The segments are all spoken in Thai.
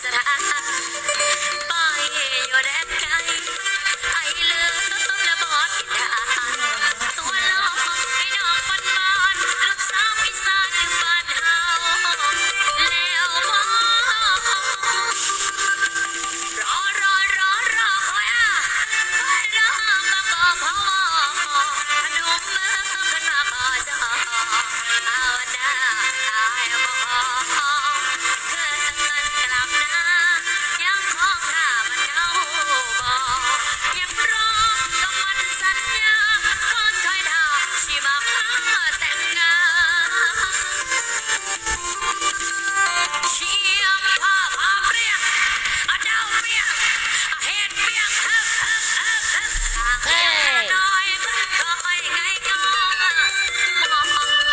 สระไปอยู่แดนไกลไอเลิฟและบอดกินดาตัวลอกให้น้องบ้านบ้านลูกสาวอีสานบ้านเฮาแล้วบ่รอคอยรอมาบอกพ่อพนมมือขึ้นมาขอจอเอาหน้าตายบ่คือตั้งกันกลับหน้ายังของข้ามันเงาบ่ยังรอก็มันสัญญาคนคอยดาวที่มาพาแต่งงานเชียงพาเปรี้ยงดาวเปรี้ยงเฮ็ดเปรี้ยงเฮ้น้อยมันคอยไงงอมอ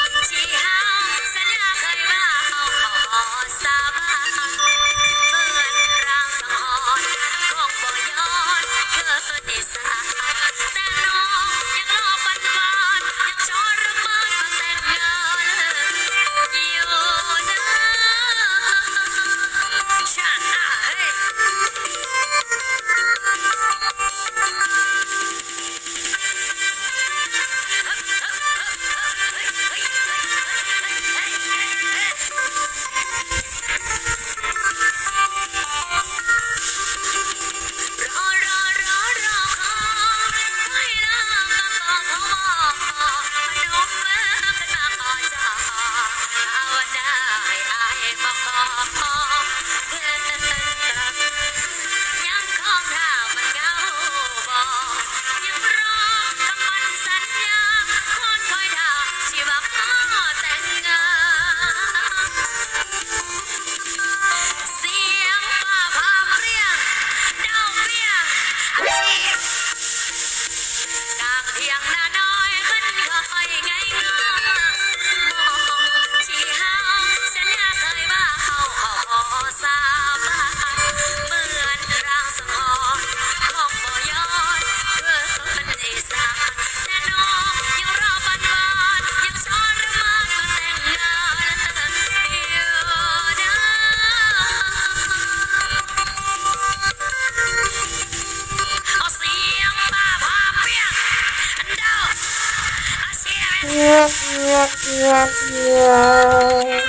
งที่เฮาสัญญาเคยว่าเฮาขอสาบานเหมือนร่างสังหรณ์คงบ่ย้อนเธอได้สาแต่น้องยังรอปันวานยังชอรมานมาแต่งงานอยู่นะชาเฮ้ไม่ลามาบอกพ่อพนมมือขึ้นมาขอจอเอาหน้าให้อายมาขอเพื่อนยังคงท่ามันเงาบ่ยังรอคำมันสัญญาคนคอยท่าที่มาขอแต่งงานเสียงฟ้าผ่าเปรี้ยงดาวเปรี้ยงอาชีพกลางเพียงนาน้อยมันคอยไงงอมองที่เฮาสัญญาเคยว่าเฮาขอสาบานเหมือนร่างสังหรณ์คงบ่ย้อนเกินได้สาแต่น้องยังรอฝันหวานยังชอนมานมาแต่งงานอยู่นะเอาเสียงฟ้าผ่าเปรี้ยงดาวเสียง